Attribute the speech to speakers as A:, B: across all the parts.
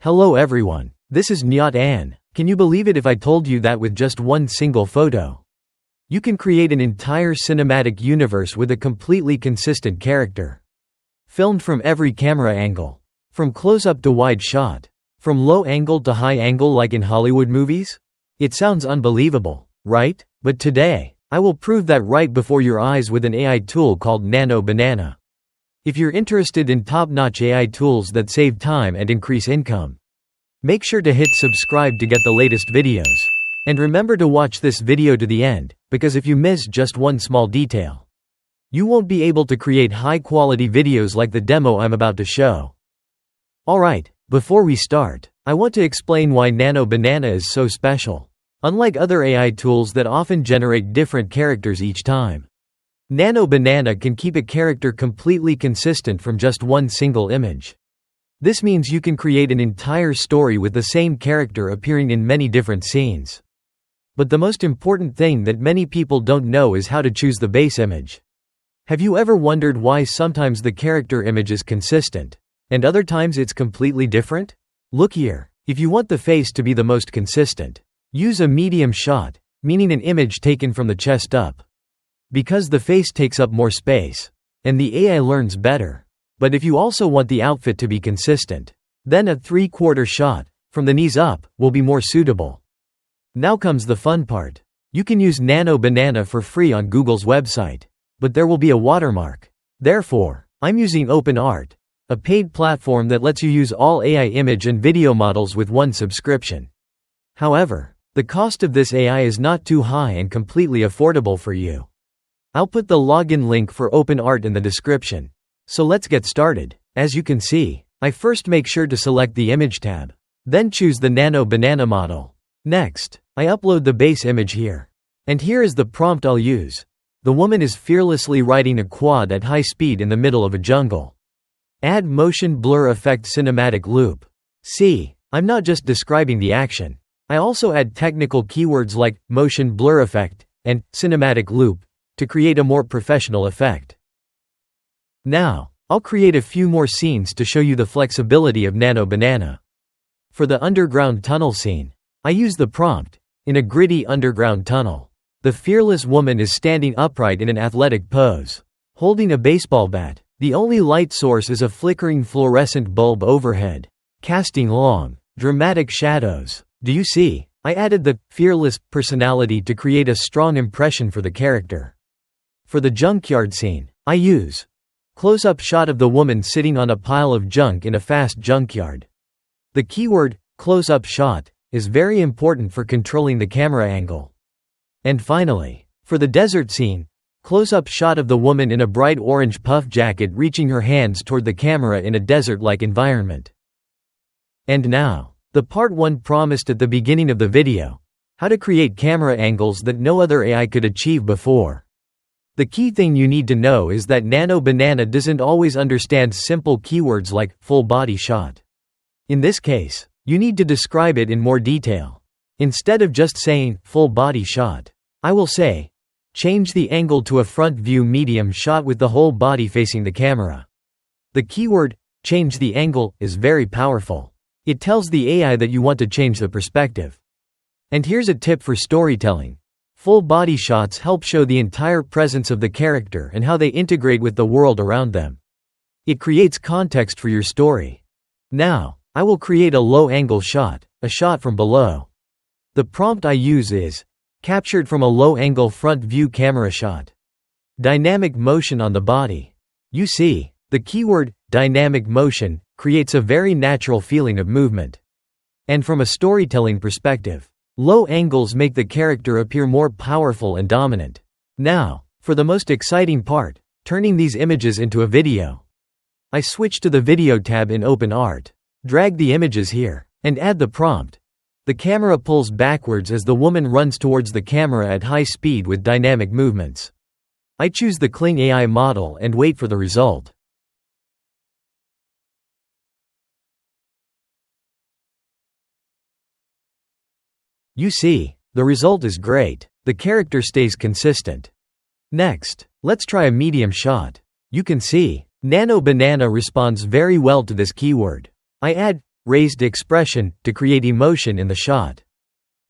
A: Hello everyone. This is Nyat An. Can you believe it if I told you that with just one single photo, you can create an entire cinematic universe with a completely consistent character? Filmed from every camera angle. From close-up to wide shot. From low angle to high angle like in Hollywood movies? It sounds unbelievable, right? But today, I will prove that right before your eyes with an AI tool called Nano Banana. If you're interested in top-notch AI tools that save time and increase income, make sure to hit subscribe to get the latest videos. And remember to watch this video to the end, because if you miss just one small detail, you won't be able to create high-quality videos like the demo I'm about to show. Alright, before we start, I want to explain why Nano Banana is so special. Unlike other AI tools that often generate different characters each time, Nano Banana can keep a character completely consistent from just one single image. This means you can create an entire story with the same character appearing in many different scenes. But the most important thing that many people don't know is how to choose the base image. Have you ever wondered why sometimes the character image is consistent, and other times it's completely different? Look here. If you want the face to be the most consistent, use a medium shot, meaning an image taken from the chest up, because the face takes up more space, and the AI learns better. But if you also want the outfit to be consistent, then a 3/4 shot, from the knees up, will be more suitable. Now comes the fun part. You can use Nano Banana for free on Google's website, but there will be a watermark. Therefore, I'm using Openart, a paid platform that lets you use all AI image and video models with one subscription. However, the cost of this AI is not too high and completely affordable for you. I'll put the login link for Openart in the description. So let's get started. As you can see, I first make sure to select the Image tab. Then choose the Nano Banana model. Next, I upload the base image here. And here is the prompt I'll use. The woman is fearlessly riding a quad at high speed in the middle of a jungle. Add motion blur effect cinematic loop. See, I'm not just describing the action. I also add technical keywords like motion blur effect and cinematic loop to create a more professional effect. Now, I'll create a few more scenes to show you the flexibility of Nano Banana. For the underground tunnel scene, I use the prompt. In a gritty underground tunnel, the fearless woman is standing upright in an athletic pose, holding a baseball bat. The only light source is a flickering fluorescent bulb overhead, casting long, dramatic shadows. Do you see? I added the fearless personality to create a strong impression for the character. For the junkyard scene, I use close-up shot of the woman sitting on a pile of junk in a fast junkyard. The keyword, close-up shot, is very important for controlling the camera angle. And finally, for the desert scene, close-up shot of the woman in a bright orange puff jacket reaching her hands toward the camera in a desert-like environment. And now, the part 1 promised at the beginning of the video, how to create camera angles that no other AI could achieve before. The key thing you need to know is that Nano Banana doesn't always understand simple keywords like full body shot. In this case, you need to describe it in more detail. Instead of just saying full body shot, I will say, change the angle to a front view medium shot with the whole body facing the camera. The keyword, change the angle, is very powerful. It tells the AI that you want to change the perspective. And here's a tip for storytelling. Full body shots help show the entire presence of the character and how they integrate with the world around them. It creates context for your story. Now, I will create a low-angle shot, a shot from below. The prompt I use is captured from a low-angle front view camera shot. Dynamic motion on the body. You see, the keyword, dynamic motion, creates a very natural feeling of movement. And from a storytelling perspective, low angles make the character appear more powerful and dominant. Now, for the most exciting part, turning these images into a video. I switch to the Video tab in Openart. Drag the images here, and add the prompt. The camera pulls backwards as the woman runs towards the camera at high speed with dynamic movements. I choose the Kling AI model and wait for the result. You see, the result is great. The character stays consistent. Next, let's try a medium shot. You can see, Nano Banana responds very well to this keyword. I add raised expression, to create emotion in the shot.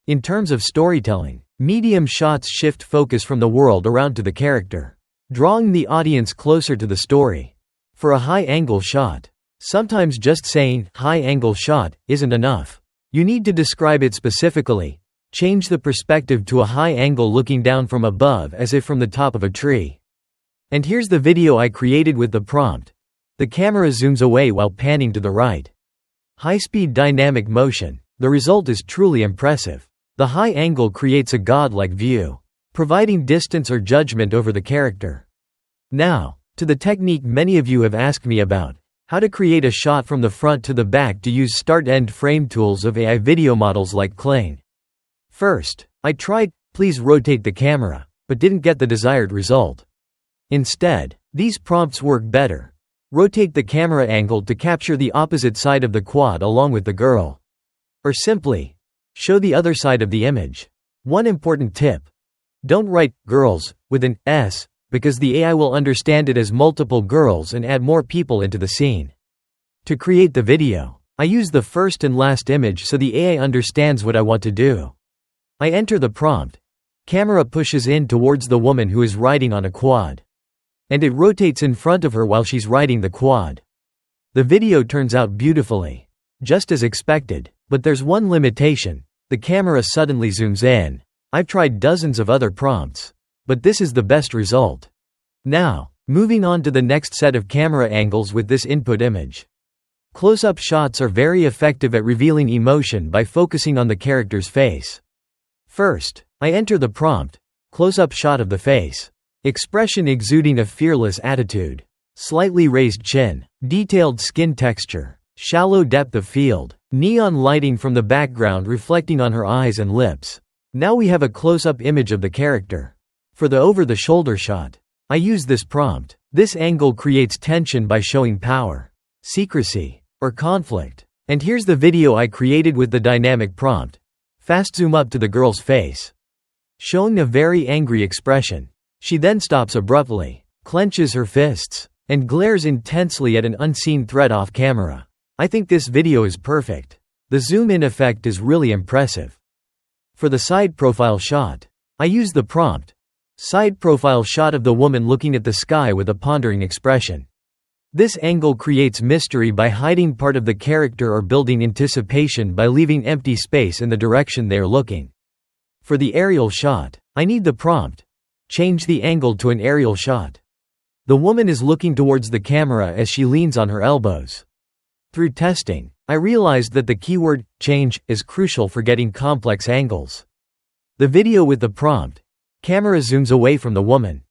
A: In terms of storytelling, medium shots shift focus from the world around to the character, drawing the audience closer to the story. For a high-angle shot, sometimes just saying, high-angle shot, isn't enough. You need to describe it specifically. Change the perspective to a high angle looking down from above as if from the top of a tree. And here's the video I created with the prompt. The camera zooms away while panning to the right. High-speed dynamic motion. The result is truly impressive. The high angle creates a godlike view, providing distance or judgment over the character. Now, to the technique many of you have asked me about. How to create a shot from the front to the back to use start-end frame tools of AI video models like Klein. First, I tried, please rotate the camera, but didn't get the desired result. Instead, these prompts work better. Rotate the camera angle to capture the opposite side of the quad along with the girl. Or simply, show the other side of the image. One important tip. Don't write girls with an S, because the AI will understand it as multiple girls and add more people into the scene. To create the video, I use the first and last image so the AI understands what I want to do. I enter the prompt. Camera pushes in towards the woman who is riding on a quad. And it rotates in front of her while she's riding the quad. The video turns out beautifully. Just as expected, but there's one limitation. The camera suddenly zooms in. I've tried dozens of other prompts, but this is the best result. Now, moving on to the next set of camera angles with this input image. Close-up shots are very effective at revealing emotion by focusing on the character's face. First, I enter the prompt. Close-up shot of the face. Expression exuding a fearless attitude. Slightly raised chin. Detailed skin texture. Shallow depth of field. Neon lighting from the background reflecting on her eyes and lips. Now we have a close-up image of the character. For the over-the-shoulder shot, I use this prompt. This angle creates tension by showing power, secrecy, or conflict. And here's the video I created with the dynamic prompt. Fast zoom up to the girl's face, showing a very angry expression. She then stops abruptly, clenches her fists, and glares intensely at an unseen threat off camera. I think this video is perfect. The zoom-in effect is really impressive. For the side profile shot, I use the prompt. Side profile shot of the woman looking at the sky with a pondering expression. This angle creates mystery by hiding part of the character or building anticipation by leaving empty space in the direction they are looking. For the aerial shot, I need the prompt. Change the angle to an aerial shot. The woman is looking towards the camera as she leans on her elbows. Through testing, I realized that the keyword, change, is crucial for getting complex angles. The video with the prompt. Camera zooms away from the woman.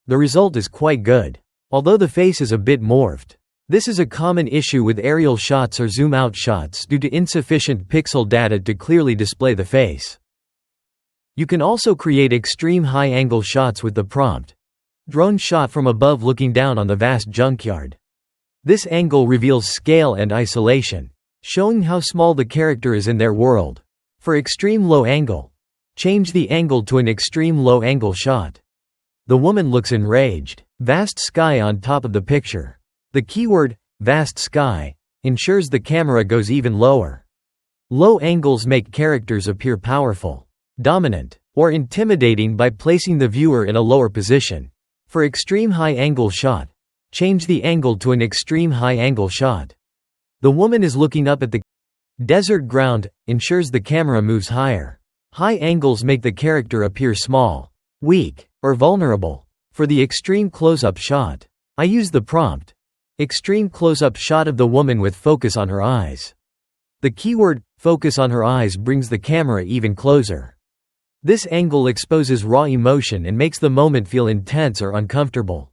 A: The result is quite good. Although the face is a bit morphed. This is a common issue with aerial shots or zoom-out shots due to insufficient pixel data to clearly display the face. You can also create extreme high-angle shots with the prompt. Drone shot from above looking down on the vast junkyard. This angle reveals scale and isolation, showing how small the character is in their world. For extreme low angle, change the angle to an extreme low angle shot. The woman looks enraged. Vast sky on top of the picture. The keyword, vast sky, ensures the camera goes even lower. Low angles make characters appear powerful, dominant, or intimidating by placing the viewer in a lower position. For extreme high angle shot, change the angle to an extreme high angle shot. The woman is looking up at the desert ground, ensures the camera moves higher. High angles make the character appear small, weak, or vulnerable. For the extreme close-up shot, I use the prompt. Extreme close-up shot of the woman with focus on her eyes. The keyword, focus on her eyes, brings the camera even closer. This angle exposes raw emotion and makes the moment feel intense or uncomfortable.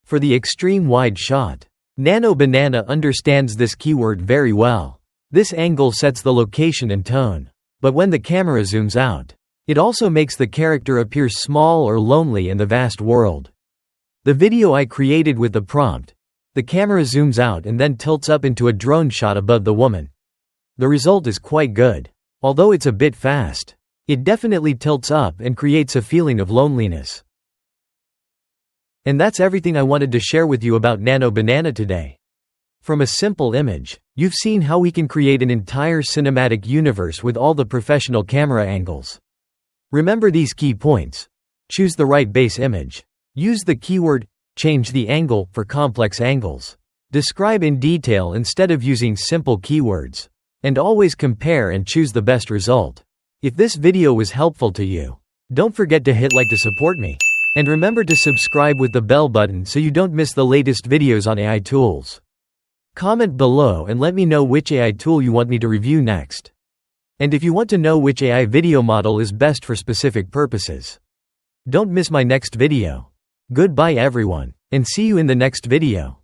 A: For the extreme wide shot, Nano Banana understands this keyword very well. This angle sets the location and tone. But when the camera zooms out, it also makes the character appear small or lonely in the vast world. The video I created with the prompt. The camera zooms out and then tilts up into a drone shot above the woman. The result is quite good. Although it's a bit fast, it definitely tilts up and creates a feeling of loneliness. And that's everything I wanted to share with you about Nano Banana today. From a simple image, you've seen how we can create an entire cinematic universe with all the professional camera angles. Remember these key points. Choose the right base image. Use the keyword "change the angle" for complex angles. Describe in detail instead of using simple keywords. And always compare and choose the best result. If this video was helpful to you, don't forget to hit like to support me. And remember to subscribe with the bell button so you don't miss the latest videos on AI tools. Comment below and let me know which AI tool you want me to review next. And if you want to know which AI video model is best for specific purposes, don't miss my next video. Goodbye everyone, and see you in the next video.